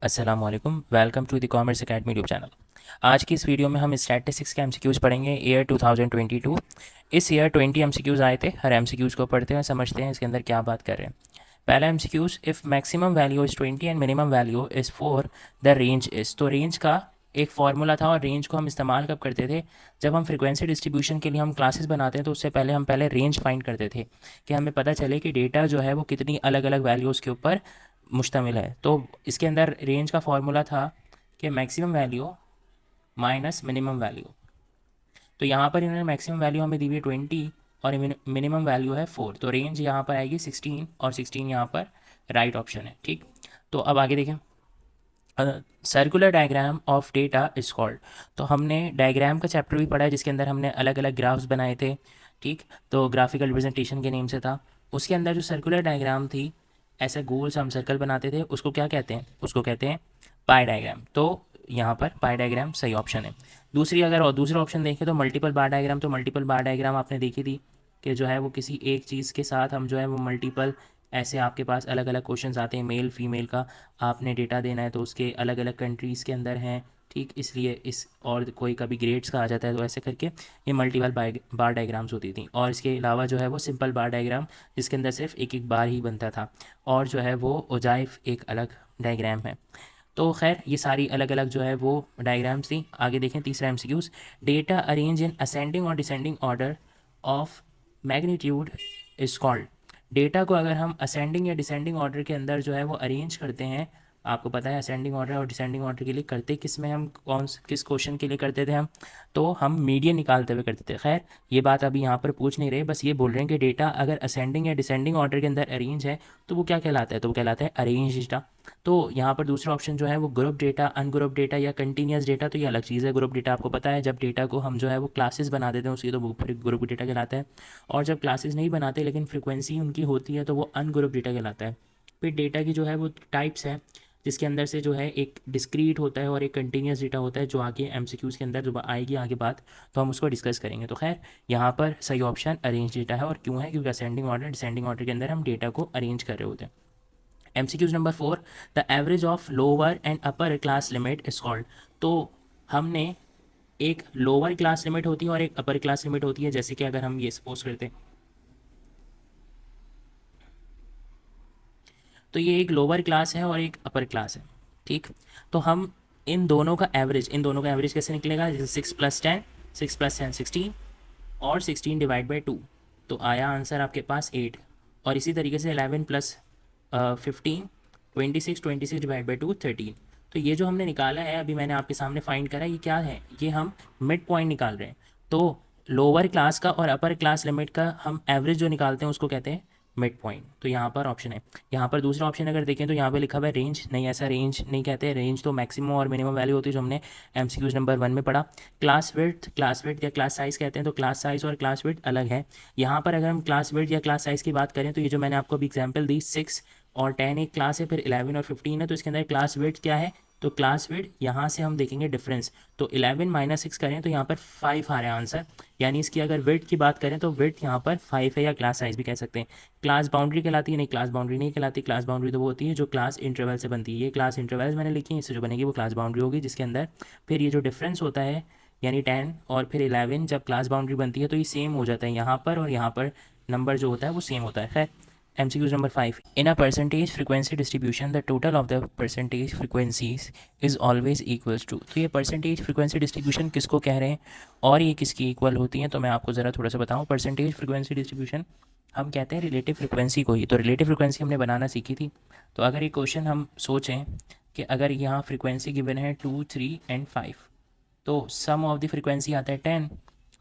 अस्सलाम वालेकुम, welcome to the commerce academy YouTube channel. आज की इस वीडियो में हम स्टैटिस्टिक्स के एमसीक्यूज़ पढ़ेंगे ईयर 2022। इस ईयर 20 एमसीक्यूज़ आए थे। हर एमसीक्यूज़ को पढ़ते हैं, समझते हैं इसके अंदर क्या बात कर रहे हैं। पहला MCQs, if maximum value is 20 and minimum value is 4 the range is. तो रेंज का एक फार्मूला था और रेंज को हम इस्तेमाल कब करते थे, जब हम फ्रीक्वेंसी डिस्ट्रीब्यूशन के लिए हम क्लासेस बनाते हैं तो उससे पहले हम रेंज फाइंड करते थे कि हमें पता चले कि डेटा जो है वो कितनी अलग अलग वैल्यूज़ के ऊपर मुश्तमिल है। तो इसके अंदर रेंज का फॉर्मूला था कि maximum value minus minimum value. तो यहाँ पर इन्होंने मैक्सिमम वैल्यू हमें दी हुई है 20 और मिनिमम वैल्यू है 4। तो रेंज यहाँ पर आएगी 16 और 16 यहाँ पर राइट ऑप्शन है। ठीक, तो अब आगे देखें। Circular diagram of data is called. तो हमने डायग्राम का चैप्टर भी पढ़ा है जिसके अंदर हमने अलग अलग ग्राफ्स बनाए थे। ठीक, तो ग्राफिकल रिप्रेजेंटेशन के नेम से था। उसके अंदर जो सर्कुलर डायग्राम थी, ऐसे गोल से हम सर्कल बनाते थे, उसको क्या कहते हैं? उसको कहते हैं पाई डायग्राम। तो यहाँ पर पाई डायग्राम सही ऑप्शन है। दूसरी अगर और दूसरा ऑप्शन देखें तो मल्टीपल बार डायग्राम। तो मल्टीपल बार डायग्राम आपने देखी थी कि जो है वो किसी एक चीज़ के साथ हम जो है वो मल्टीपल, ऐसे आपके पास अलग अलग क्वेश्चंस आते हैं मेल फीमेल का, आपने डेटा देना है तो उसके अलग अलग कंट्रीज़ के अंदर हैं। ठीक, इसलिए इस और कोई कभी ग्रेड्स का आ जाता है, तो ऐसे करके ये मल्टीपल बार डायग्राम्स होती थी। और इसके अलावा जो है वो सिंपल बार डायग्राम, जिसके अंदर सिर्फ एक एक बार ही बनता था, और जो है वो ओजाइफ एक अलग डायग्राम है। तो खैर ये सारी अलग अलग जो है वो डायग्राम्स थी। आगे देखें तीसरा MCQs, data arrange in ascending और descending order of magnitude is called. Data को अगर हम असेंडिंग या डिसेंडिंग ऑर्डर के अंदर जो है वो अरेंज करते हैं, आपको पता है असेंडिंग ऑर्डर और डिसेंडिंग ऑर्डर के लिए करते किस में, हम किस क्वेश्चन के लिए करते थे तो हम मीडियन निकालते हुए करते थे। खैर ये बात अभी यहाँ पर पूछ नहीं रहे, बस ये बोल रहे हैं कि डेटा अगर असेंडिंग या डिसेंडिंग ऑर्डर के अंदर अरेंज है तो वो क्या कहलाता है? तो वो कहलाता है अरेंज डेटा। तो यहाँ पर दूसरा ऑप्शन जो है वो ग्रुप डेटा, अनग्रुप डेटा या कंटिन्यूस डेटा। तो ये अलग चीज़ है। ग्रुप डेटा आपको पता है, जब डेटा को हम जो है वो क्लासेस बना देते हैं उसकी, तो वो फिर ग्रुप डेटा कहलाता है। और जब क्लासेस नहीं बनाते लेकिन फ्रिक्वेंसी उनकी होती है तो वो अनग्रुप डेटा कहलाता है। फिर डेटा की जो है वो टाइप्स है, जिसके अंदर से जो है एक डिस्क्रीट होता है और एक कंटिन्यूस डेटा होता है, जो आगे एमसीक्यूज़ के अंदर जो आएगी आगे बात, तो हम उसको डिस्कस करेंगे। तो खैर यहाँ पर सही ऑप्शन अरेंज डेटा है। और क्यों है? क्योंकि असेंडिंग ऑर्डर डिसेंडिंग ऑर्डर के अंदर हम डेटा को अरेंज कर रहे होते हैं। MCQs number 4, the average of lower and upper class limit is called. तो हमने एक लोअर क्लास लिमिट होती है और एक अपर क्लास लिमिट होती है। जैसे कि अगर हम ये सपोज करते हैं, तो ये एक लोअर क्लास है और एक अपर क्लास है। ठीक, तो हम इन दोनों का एवरेज कैसे निकलेगा? जैसे 6 + 10, 6 + 10 16, और 16 डिवाइड बाई 2, तो आया आंसर आपके पास 8। और इसी तरीके से 11 + 15 26, 26 डिवाइड बाई 2 13। तो ये जो हमने निकाला है अभी मैंने आपके सामने फाइंड करा, ये क्या है? ये हम मिड पॉइंट निकाल रहे हैं। तो लोअर क्लास का और अपर क्लास लिमिट का हम एवरेज जो निकालते हैं उसको कहते हैं मिड पॉइंट। तो यहाँ पर ऑप्शन है। यहाँ पर दूसरा ऑप्शन अगर देखें तो यहाँ पे लिखा हुआ है रेंज। नहीं, ऐसा रेंज नहीं कहते। रेंज तो मैक्सिमम और मिनिमम वैल्यू होती है, जो हमने एमसीक्यूज नंबर 1 में पढ़ा। क्लास विड्थ या क्लास साइज़ कहते हैं। तो क्लास साइज़ और क्लास विड्थ अलग है। यहाँ पर अगर हम क्लास विड्थ या क्लास साइज़ की बात करें तो ये जो मैंने आपको अभी एग्जाम्पल दी, 6 और 10 एक क्लास है, फिर 11 और 15 है, तो इसके अंदर क्लास विड्थ क्या है? तो क्लास विड्थ यहाँ से हम देखेंगे डिफरेंस। तो 11 - 6 करें तो यहाँ पर 5 आ रहा है आंसर। यानी इसकी अगर विड्थ की बात करें तो विड्थ यहाँ पर 5 है, या क्लास साइज़ भी कह सकते हैं। क्लास बाउंड्री कहलाती है? नहीं, क्लास बाउंड्री नहीं कहलाती। क्लास बाउंड्री तो वो होती है जो क्लास इंटरवल से बनती है। ये क्लास इंटरवल्स मैंने लिखी है, इससे जो बनेगी वो क्लास बाउंड्री होगी, जिसके अंदर फिर ये जो डिफरेंस होता है, यानी 10 और फिर 11, जब क्लास बाउंड्री बनती है तो ये सेम हो जाता है यहाँ पर, और यहाँ पर नंबर जो होता है वो सेम होता है। खैर, MCQ number 5, in a percentage frequency distribution the total of the percentage frequencies is always equals to. तो ये परसेंटेज फ्रीक्वेंसी डिस्ट्रीब्यूशन किसको कह रहे हैं और ये किसकी इक्वल होती है? तो मैं आपको ज़रा थोड़ा सा बताऊँ। परसेंटेज फ्रीक्वेंसी डिस्ट्रीब्यूशन हम कहते हैं रिलेटिव फ्रीक्वेंसी को ही। तो रिलेटिव फ्रीक्वेंसी हमने बनाना सीखी थी। तो अगर ये क्वेश्चन हम सोचें कि अगर यहाँ फ्रीक्वेंसी गिवन है 2, 3 एंड 5, तो सम ऑफ द फ्रीक्वेंसी आता है 10,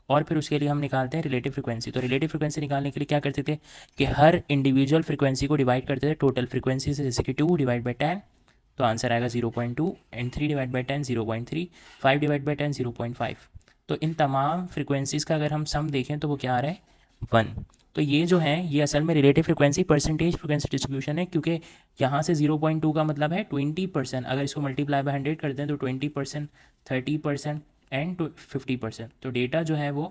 और फिर उसके लिए हम निकालते हैं रिलेटिव फ्रीक्वेंसी। तो रिलेटिव फ्रीक्वेंसी निकालने के लिए क्या करते थे कि हर इंडिविजुअल फ्रीक्वेंसी को डिवाइड करते थे टोटल फ्रीक्वेंसी से। जैसे कि 2 डिवाइड बाई 10, तो आंसर आएगा 0.2, and 3 divide by 10 0.3, 5 divide by 10 0.5। तो इन तमाम फ्रीक्वेंसीज़ का अगर हम सम देखें तो वो क्या आ रहा है? 1। तो ये जो है ये असल में relative frequency percentage frequency distribution है, क्योंकि यहाँ से 0.2 का मतलब है 20%। अगर इसको मल्टीप्लाई बाय 100 करते हैं तो 20%, 30% एंड 50%। तो डेटा जो है वो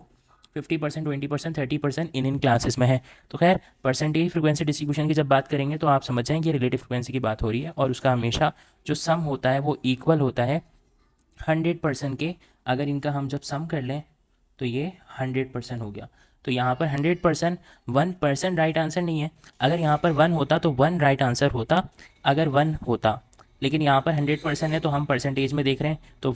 50%, 20%, 30% इन क्लासेस में है। तो खैर परसेंटेज फ्रिक्वेंसी डिस्ट्रीब्यूशन की जब बात करेंगे तो आप समझ जाएंगे कि रिलेटिव फ्रिक्वेंसी की बात हो रही है, और उसका हमेशा जो सम होता है वो इक्वल होता है 100% के। अगर इनका हम जब सम कर लें तो ये 100% हो गया। तो यहाँ पर 100%, 1% राइट आंसर नहीं है। अगर यहाँ पर 1 होता तो 1 राइट आंसर होता, अगर 1 होता, लेकिन यहाँ पर 100% है तो हम परसेंटेज में देख रहे हैं, तो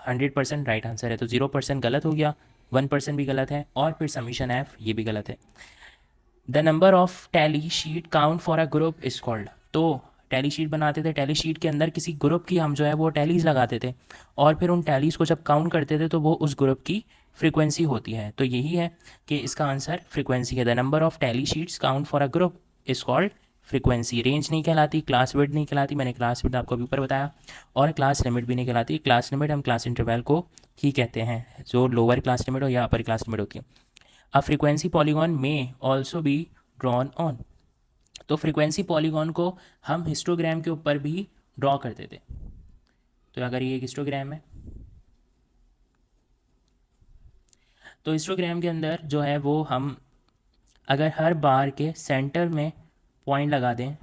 100% राइट आंसर है, तो 0% गलत हो गया, 1% भी गलत है, और फिर समीशन एफ ये भी गलत है। The number of tally sheet count for a group is called. तो टैली शीट बनाते थे, टैली शीट के अंदर किसी ग्रुप की हम जो है वो टैलीज लगाते थे, और फिर उन टैलीज को जब काउंट करते थे तो वो उस ग्रुप की फ्रीक्वेंसी होती है। तो यही है कि इसका आंसर फ्रीक्वेंसी है। The number of tally sheets count for a group is called frequency. Range नहीं कहलाती, क्लास विड्थ नहीं कहलाती, मैंने क्लास विड्थ आपको अभी ऊपर बताया, और क्लास लिमिट भी नहीं कहलाती। क्लास लिमिट हम क्लास इंटरवल को ही कहते हैं, जो लोअर क्लास लिमिट हो या अपर क्लास लिमिट होती है। अ फ्रीक्वेंसी पॉलीगॉन में ऑल्सो बी ड्रॉन ऑन। तो फ्रीक्वेंसी पॉलीगॉन को हम हिस्टोग्राम के ऊपर भी ड्रॉ करते थे। तो अगर ये एक हिस्टोग्राम है, तो हिस्टोग्राम के अंदर जो है वो हम अगर हर बार के सेंटर में पॉइंट लगा दें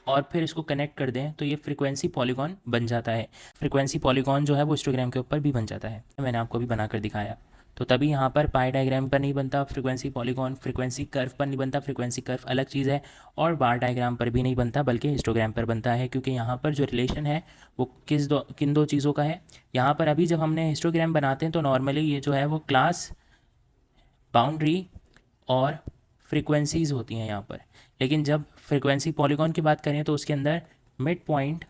और फिर इसको कनेक्ट कर दें तो ये फ्रीक्वेंसी पॉलीगॉन बन जाता है। फ्रीक्वेंसी पॉलीगॉन जो है वो हिस्टोग्राम के ऊपर भी बन जाता है, मैंने आपको भी बनाकर दिखाया। तो तभी यहाँ पर पाई डायग्राम पर नहीं बनता फ्रीक्वेंसी पॉलीगॉन, फ्रीक्वेंसी कर्व पर नहीं बनता, फ्रीक्वेंसी कर्व अलग चीज़ है, और बार डायग्राम पर भी नहीं बनता, बल्कि हिस्टोग्राम पर बनता है, क्योंकि यहाँ पर जो रिलेशन है वो किन दो चीज़ों का है। यहाँ पर अभी जब हमने हिस्टोग्राम बनाते हैं तो नॉर्मली ये जो है वो क्लास बाउंड्री और फ्रीक्वेंसीज़ होती हैं यहाँ पर, लेकिन जब फ्रीक्वेंसी पॉलीगॉन की बात करें तो उसके अंदर मिड पॉइंट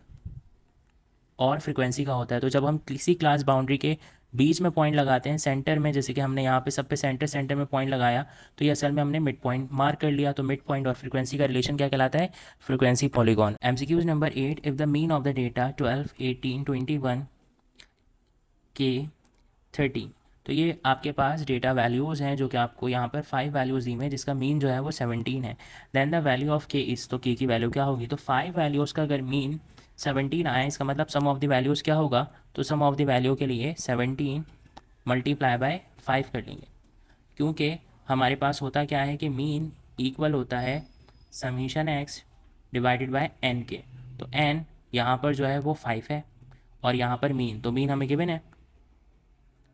और फ्रीक्वेंसी का होता है। तो जब हम किसी क्लास बाउंड्री के बीच में पॉइंट लगाते हैं सेंटर में, जैसे कि हमने यहाँ पे सब पे सेंटर में पॉइंट लगाया, तो ये असल में हमने मिड पॉइंट मार्क कर लिया। तो मिड पॉइंट और फ्रीक्वेंसी का रिलेशन क्या कहलाता है? Frequency polygon. MCQs number 8, if the mean of the data 12, 18, 21 के 30। तो ये आपके पास डेटा वैल्यूज़ हैं जो कि आपको यहाँ पर 5 वैल्यूज़ दी हुई हैं, जिसका मीन जो है वो 17 है। देन द वैल्यू ऑफ के इस, तो के की वैल्यू क्या होगी? तो 5 वैल्यूज़ का अगर मीन 17 आए, इसका मतलब सम ऑफ द वैल्यूज़ क्या होगा? तो सम ऑफ द वैल्यू के लिए 17 मल्टीप्लाई बाय 5 कर लेंगे, क्योंकि हमारे पास होता क्या है कि मीन इक्वल होता है summation x divided by n के। तो एन यहाँ पर जो है वो 5 है, और यहाँ पर मीन, तो मीन हमें गिवन है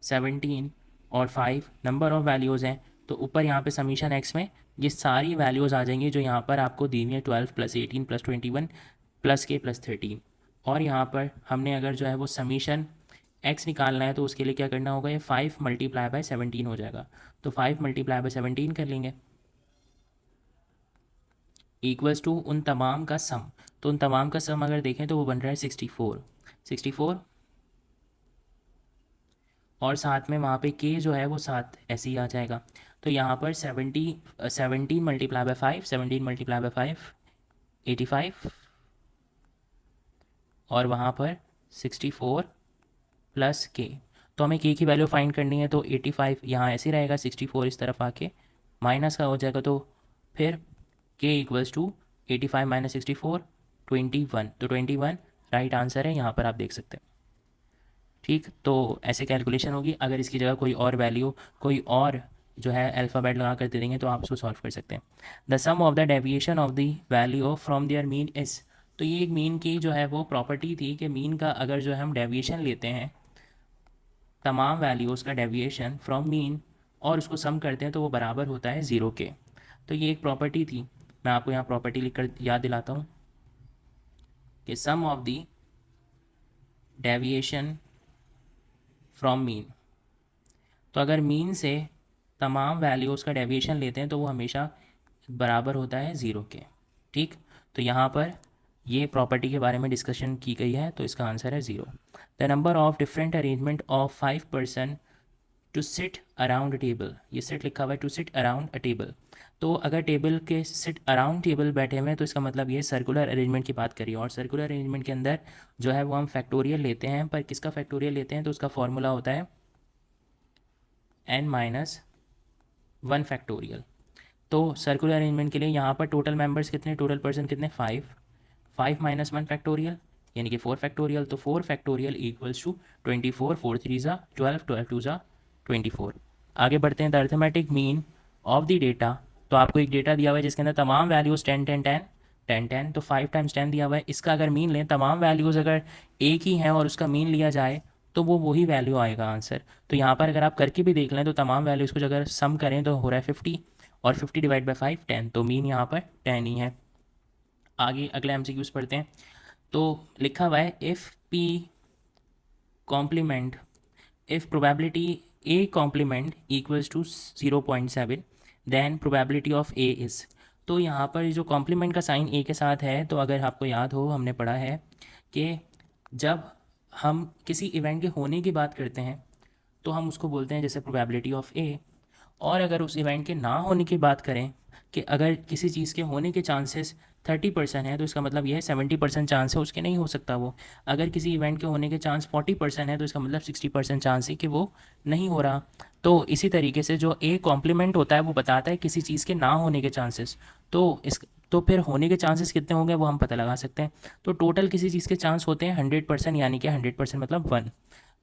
17 और 5 नंबर ऑफ़ वैल्यूज़ हैं। तो ऊपर यहाँ पे समीशन एक्स में ये सारी वैल्यूज़ आ जाएंगी जो यहाँ पर आपको दी हुई है, 12 + 18 + 21 + के + 13। और यहाँ पर हमने अगर जो है वो समीशन एक्स निकालना है तो उसके लिए क्या करना होगा? ये 5 मल्टीप्लाई बाय 17 हो जाएगा। तो 5 मल्टीप्लाई बाय 17 कर लेंगे, इक्वल्स टू उन तमाम का सम। तो उन तमाम का सम अगर देखें तो वो बन रहा है 64, और साथ में वहाँ पे के जो है वो साथ ऐसे ही आ जाएगा। तो यहाँ पर 17 मल्टीप्लाई बाय 5, 17 मल्टीप्लाई बाय 5 85, और वहाँ पर 64 प्लस के। तो हमें के की वैल्यू फाइंड करनी है, तो 85 यहाँ ऐसे रहेगा, 64 इस तरफ आके माइनस का हो जाएगा, तो फिर के इक्वल्स टू 85 माइनस 64 21। तो 21 राइट आंसर है, यहाँ पर आप देख सकते हैं। ठीक, तो ऐसे कैलकुलेशन होगी। अगर इसकी जगह कोई और वैल्यू, कोई और जो है अल्फ़ाबेट लगा कर दे देंगे तो आप उसको सॉल्व कर सकते हैं। The sum of the deviation of the value from their mean is. तो ये एक मीन की जो है वो प्रॉपर्टी थी कि मीन का अगर जो है हम डेविएशन लेते हैं, तमाम वैल्यूज़ का डेविएशन फ्रॉम मीन, और उसको सम करते हैं तो वो बराबर होता है 0 के। तो ये एक प्रॉपर्टी थी, मैं आपको यहाँ प्रॉपर्टी लिख कर याद दिलाता हूँ कि sum of the deviation from mean. तो अगर मीन से तमाम वैल्यूज़ का डेविएशन लेते हैं तो वो हमेशा बराबर होता है 0 के। ठीक, तो यहाँ पर ये प्रॉपर्टी के बारे में डिस्कशन की गई है, तो इसका आंसर है 0। The number of different arrangement of 5 person to sit around a table. ये सिट लिखा हुआ है, to sit around a table. तो अगर टेबल के सिट अराउंड टेबल बैठे हुए हैं तो इसका मतलब ये सर्कुलर अरेंजमेंट की बात करिए, और सर्कुलर अरेंजमेंट के अंदर जो है वो हम फैक्टोरियल लेते हैं, पर किसका फैक्टोरियल लेते हैं? तो उसका फॉर्मूला होता है n-1 फैक्टोरियल। तो सर्कुलर अरेंजमेंट के लिए यहाँ पर टोटल मेंबर्स कितने, टोटल पर्सन कितने? 5 माइनस 1 फैक्टोरियल यानी कि 4 फैक्टोरियल। तो 4 फैक्टोरियल इक्वल्स टू 24, 4 3 ज़ा 12, 12 2 ज़ा 24। आगे बढ़ते हैं, the arithmetic mean of the data. तो आपको एक डेटा दिया हुआ है जिसके अंदर तमाम वैल्यूज़ 10 10 10 10 10, तो 5 × 10 दिया हुआ है। इसका अगर मीन लें, तमाम वैल्यूज़ अगर एक ही हैं और उसका मीन लिया जाए तो वो वही वैल्यू आएगा आंसर। तो यहाँ पर अगर आप करके भी देख लें तो तमाम वैल्यूज़ को अगर सम करें तो हो रहा है 50, और 50 डिवाइड बाई 5 10, तो मीन यहाँ पर 10 ही है। आगे अगले एमसीक्यूज पढ़ते हैं। तो लिखा हुआ है, if P complement, if probability A complement equals to 0.7, then probability of A is. तो यहाँ पर जो कॉम्प्लीमेंट का साइन ए के साथ है, तो अगर आपको याद हो हमने पढ़ा है कि जब हम किसी इवेंट के होने की बात करते हैं तो हम उसको बोलते हैं जैसे प्रोबेबिलिटी ऑफ ए। और अगर उस इवेंट के ना होने की बात करें कि अगर किसी चीज़ के होने के चांसेस 30% है, तो इसका मतलब ये है 70% चांस है उसके नहीं हो सकता वो। अगर किसी इवेंट के होने के चांस 40% है, तो इसका मतलब 60% चांस है कि वो नहीं हो रहा। तो इसी तरीके से जो ए कॉम्प्लीमेंट होता है वो बताता है किसी चीज़ के ना होने के चांसेस। तो फिर होने के चांसेस कितने होंगे वो हम पता लगा सकते हैं। तो टोटल किसी चीज़ के चांस होते हैं 100%, यानी कि 100% मतलब 1।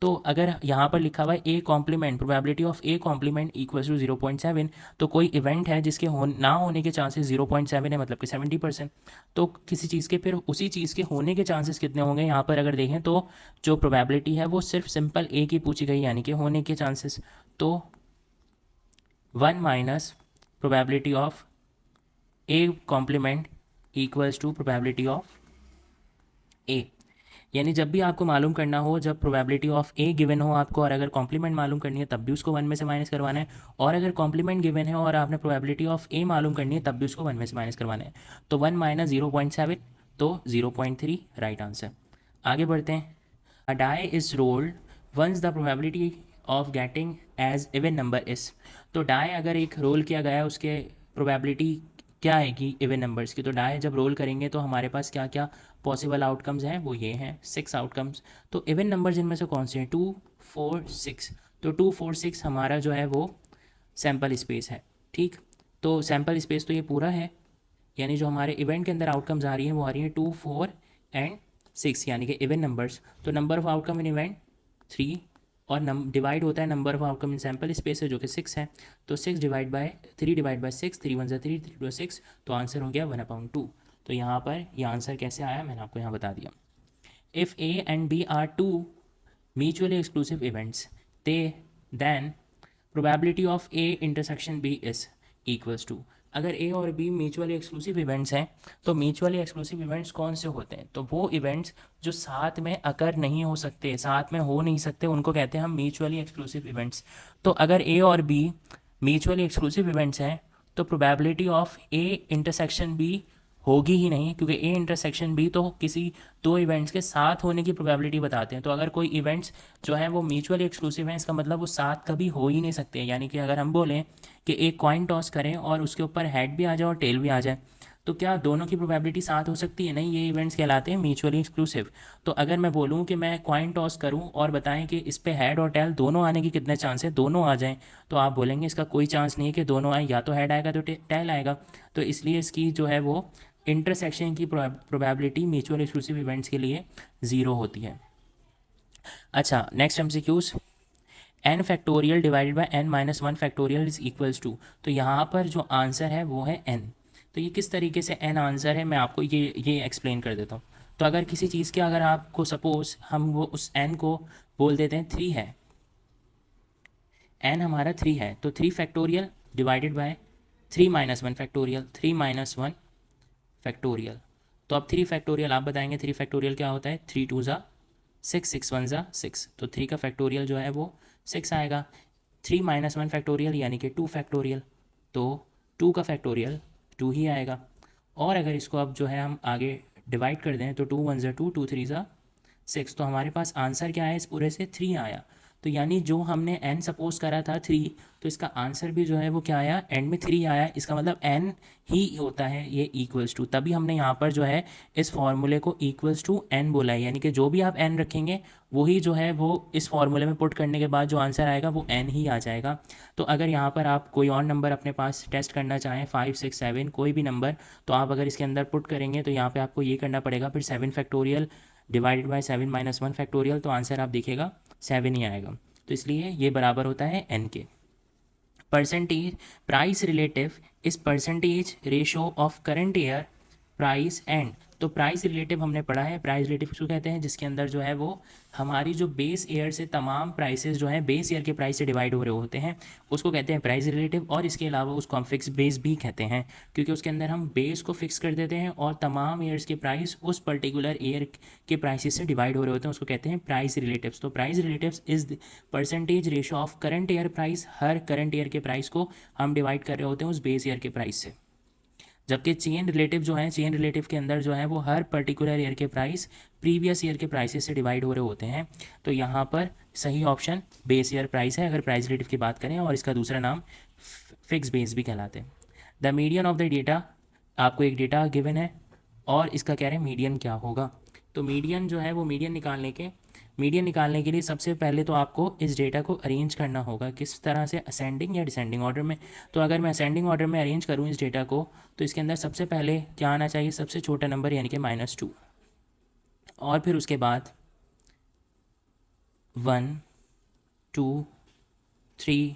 तो अगर यहाँ पर लिखा हुआ है A complement, probability of A complement equals to 0.7, तो कोई इवेंट है जिसके ना होने के चांसेस 0.7 है, मतलब कि 70%। तो किसी चीज़ के फिर उसी चीज़ के होने के चांसेस कितने होंगे, यहाँ पर अगर देखें तो जो प्रोबेबिलिटी है वो सिर्फ सिंपल ए की पूछी गई, यानी कि होने के चांसेस। तो 1 minus probability of A complement equals to probability of A. यानी जब भी आपको मालूम करना हो, जब प्रोबेबिलिटी ऑफ ए गिवन हो आपको, और अगर कॉम्प्लीमेंट मालूम करनी है तब भी उसको 1 में से माइनस करवाना है, और अगर कॉम्प्लीमेंट गिवन है और आपने प्रोबेबिलिटी ऑफ ए मालूम करनी है तब भी उसको 1 में से माइनस करवाना है। तो 1 माइनस 0.7, तो 0.3 राइट आंसर। आगे बढ़ते हैं। A die is rolled once the probability of getting as even number is. तो डाई अगर एक रोल किया गया है, उसके प्रोबेबिलिटी क्या आएगी इवन नंबर्स की। तो डाई जब रोल करेंगे तो हमारे पास क्या क्या पॉसिबल आउटकम्स हैं, वो ये हैं 6 आउटकम्स। तो इवन नंबर्स इनमें से कौन से हैं, 2 4 6। तो 2 4 6 हमारा जो है वो सैम्पल स्पेस है। ठीक, तो सैम्पल स्पेस तो ये पूरा है, यानी जो हमारे इवेंट के अंदर आउटकम्स आ रही हैं वो आ रही हैं 2 4 एंड 6, यानी कि इवन नंबर्स। तो number of outcome in event 3, और डिवाइड होता है number of outcome in sample space है जो कि 6 है। तो 6 डिवाइड बाय 3 डिवाइड बाय 6, 3 1 3, 3 2 6, तो आंसर हो गया 1/2। तो यहाँ पर ये आंसर कैसे आया मैंने आपको यहाँ बता दिया। If A and B are two mutually exclusive events, they then probability of A intersection B is equals to. अगर ए और बी म्यूचुअली एक्सक्लूसिव इवेंट्स हैं, तो म्यूचुअली एक्सक्लूसिव इवेंट्स कौन से होते हैं, तो वो इवेंट्स जो साथ में अकर नहीं हो सकते, साथ में हो नहीं सकते, उनको कहते हैं हम म्यूचुअली एक्सक्लूसिव इवेंट्स। तो अगर ए और बी म्यूचुअली एक्सक्लूसिव इवेंट्स हैं तो probability of A intersection B होगी ही नहीं, क्योंकि ए इंटरसेक्शन बी तो किसी दो इवेंट्स के साथ होने की प्रोबेबिलिटी बताते हैं। तो अगर कोई इवेंट्स जो है वो म्यूचुअली एक्सक्लूसिव हैं, इसका मतलब वो साथ कभी हो ही नहीं सकते। यानी कि अगर हम बोलें कि एक कॉइन टॉस करें और उसके ऊपर हेड भी आ जाए और टेल भी आ जाए, तो क्या दोनों की प्रोबेबिलिटी साथ हो सकती है, नहीं, ये इवेंट्स कहलाते हैं म्यूचुअली एक्सक्लूसिव। तो अगर मैं बोलूँ कि मैं कॉइन टॉस करूँ और बताएं कि इस पे हेड और टेल दोनों आने के कितने चांस है, दोनों आ जाएं, तो आप बोलेंगे इसका कोई चांस नहीं है कि दोनों आए, या तो हेड आएगा तो टेल आएगा। तो इसलिए इसकी जो है वो इंटरसेक्शन की प्रोबेबिलिटी म्यूचुअल एक्सक्लूसिव इवेंट्स के लिए 0 होती है। अच्छा, next MCQs. n factorial divided by n minus 1 factorial is equals to. तो यहाँ पर जो आंसर है वो है n। तो ये किस तरीके से n आंसर है मैं आपको ये एक्सप्लेन कर देता हूँ। तो अगर किसी चीज़ के, अगर आपको सपोज हम वो उस n को बोल देते हैं 3 है, n हमारा 3 है, तो 3 factorial divided bye 3 minus 1 factorial, 3 minus 1 factorial. तो अब 3 फैक्टोरियल आप बताएंगे 3 फैक्टोरियल क्या होता है, 3 2 ज़ा 6, 6 1 ज़ा 6, तो 3 का फैक्टोरियल जो है वो 6 आएगा। 3 माइनस 1 फैक्टोरियल यानी कि 2 फैक्टोरियल, तो 2 का फैक्टोरियल 2 ही आएगा। और अगर इसको अब जो है हम आगे डिवाइड कर दें तो 2 1 ज़ा 2, 2 3 ज़ा 6, तो हमारे पास आंसर क्या है इस पूरे से 3 आया। तो यानी जो हमने n सपोज करा था 3, तो इसका आंसर भी जो है वो क्या आया, एंड में 3 आया। इसका मतलब n ही होता है ये इक्वल्स टू, तभी हमने यहाँ पर जो है इस फॉर्मूले को इक्वल्स टू n बोला है। यानी कि जो भी आप n रखेंगे वही जो है वो इस फॉर्मूले में पुट करने के बाद जो आंसर आएगा वो n ही आ जाएगा। तो अगर यहाँ पर आप कोई और नंबर अपने पास टेस्ट करना चाहें, 5 6 7 कोई भी नंबर, तो आप अगर इसके अंदर पुट करेंगे तो यहाँ पर आपको ये करना पड़ेगा, फिर 7 factorial divided bye 7 minus 1 factorial, तो आंसर आप देखिएगा 7 ही आएगा। तो इसलिए ये बराबर होता है n के। Percentage price relative is percentage ratio of current year price and. तो प्राइस रिलेटिव हमने पढ़ा है, प्राइस रिलेटिव किसको कहते हैं, जिसके अंदर जो है वो हमारी जो बेस ईयर से तमाम प्राइसेस जो है बेस ईयर के प्राइस से डिवाइड हो रहे होते हैं, उसको कहते हैं प्राइस रिलेटिव। और इसके अलावा उसको हम फिक्स बेस भी कहते हैं, क्योंकि उसके अंदर हम बेस को फिक्स कर देते हैं और तमाम ईयर्स के प्राइस उस पर्टिकुलर ईयर के प्राइसेस से डिवाइड हो रहे होते हैं, उसको कहते हैं प्राइस रिलेटिव्स। तो price relatives is percentage ratio of current year price, her current year के प्राइस को हम डिवाइड कर रहे होते हैं उस बेस ईयर के प्राइस से। जबकि चेन रिलेटिव जो है, चेन रिलेटिव के अंदर जो है वो हर पर्टिकुलर ईयर के प्राइस प्रीवियस ईयर के प्राइसेस से डिवाइड हो रहे होते हैं। तो यहाँ पर सही ऑप्शन बेस ईयर प्राइस है अगर प्राइस रिलेटिव की बात करें, और इसका दूसरा नाम फिक्स बेस भी कहलाते हैं। The median of the data, आपको एक डेटा गिवन है और इसका कह रहे हैं मीडियन क्या होगा। तो मीडियन जो है वो मीडियन निकालने के लिए सबसे पहले तो आपको इस डेटा को अरेंज करना होगा, किस तरह से, असेंडिंग या डिसेंडिंग ऑर्डर में। तो अगर मैं असेंडिंग ऑर्डर में अरेंज करूँ इस डेटा को, तो इसके अंदर सबसे पहले क्या आना चाहिए, सबसे छोटा नंबर यानी कि -2, और फिर उसके बाद 1 2 3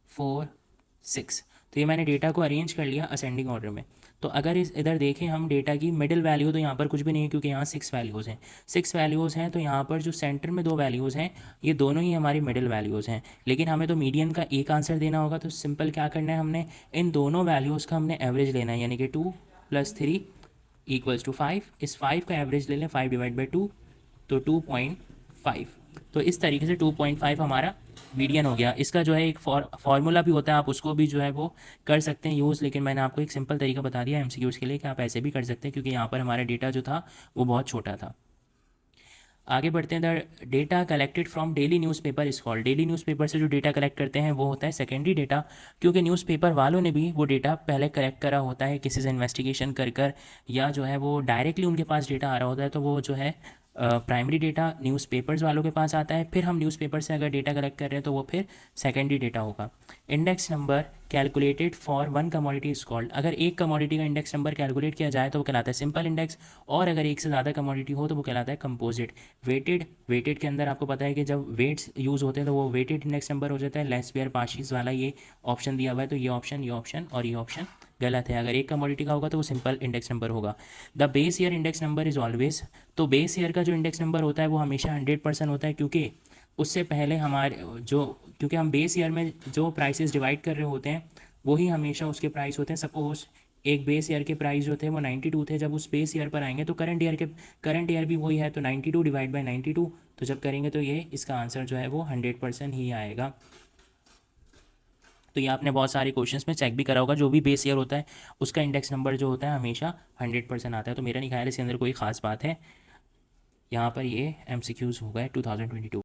4 6। तो ये मैंने डेटा को अरेंज कर लिया असेंडिंग ऑर्डर में। तो अगर इस इधर देखें हम डेटा की मिडिल वैल्यू, तो यहाँ पर कुछ भी नहीं है क्योंकि यहाँ 6 वैल्यूज़ हैं, 6 वैल्यूज़ हैं। तो यहाँ पर जो सेंटर में 2 वैल्यूज़ हैं ये दोनों ही हमारी मिडिल वैल्यूज़ हैं, लेकिन हमें तो मीडियन का एक आंसर देना होगा। तो सिंपल क्या करना है, हमने इन दोनों वैल्यूज़ का हमने एवरेज लेना है, यानी कि 2 + 3 = 5। इस 5 का एवरेज ले लें, 5/2 तो 2.5। तो इस तरीके से 2.5 हमारा मीडियन हो गया। इसका जो है एक फार्मूला भी होता है, आप उसको भी जो है वो कर सकते हैं यूज़, लेकिन मैंने आपको एक सिंपल तरीका बता दिया एमसीक्यूज़ के लिए कि आप ऐसे भी कर सकते हैं, क्योंकि यहाँ पर हमारा डेटा जो था वो बहुत छोटा था। आगे बढ़ते हैं। The data collected from daily newspaper is called. Daily newspaper से जो डेटा कलेक्ट करते हैं वो होता है सेकेंडरी डेटा, क्योंकि न्यूज़पेपर वालों ने भी वो डेटा पहले कलेक्ट करा होता है किसी से इन्वेस्टिगेशन कर या जो है वो डायरेक्टली उनके पास डेटा आ रहा होता है, तो वो जो है प्राइमरी डेटा न्यूज़पेपर्स वालों के पास आता है। फिर हम न्यूज़पेपर से अगर डेटा कलेक्ट कर रहे हैं तो वो फिर सेकेंडरी डेटा होगा। Index number calculated for one commodity is called. अगर एक कमोडिटी का इंडेक्स नंबर कैलकुलेट किया जाए तो वो कहलाता है सिंपल इंडेक्स, और अगर एक से ज़्यादा कमोडिटी हो तो वो कहलाता है कंपोजिट। वेटेड के अंदर आपको पता है कि जब वेट्स यूज़ होते हैं तो वो वेटेड इंडेक्स नंबर हो जाता है। लेस वेयर पार्शीज वाला ये ऑप्शन दिया हुआ है, तो ये ऑप्शन और ये ऑप्शन गलत है। अगर एक कमोडिटी का होगा तो वो सिंपल इंडेक्स नंबर होगा। The base year index number is always. तो बेस ईयर का जो इंडेक्स नंबर होता है वो हमेशा 100% होता है, क्योंकि उससे पहले हमारे जो, क्योंकि हम बेस ईयर में जो प्राइसेस डिवाइड कर रहे होते हैं वही हमेशा उसके प्राइस होते हैं। सपोज एक बेस ईयर के प्राइस जो थे वो 92 थे, जब उस बेस ईयर पर आएंगे तो करंट ईयर भी वही है, तो 92 / 92, तो जब करेंगे तो ये इसका आंसर जो है वो 100% ही आएगा। तो ये आपने बहुत सारे क्वेश्चंस में चेक भी करा होगा, जो भी बेस ईयर होता है उसका इंडेक्स नंबर जो होता है हमेशा 100% आता है। तो मेरा नहीं ख्याल इसके अंदर कोई ख़ास बात है। यहाँ पर ये MCQs हो गए 2022।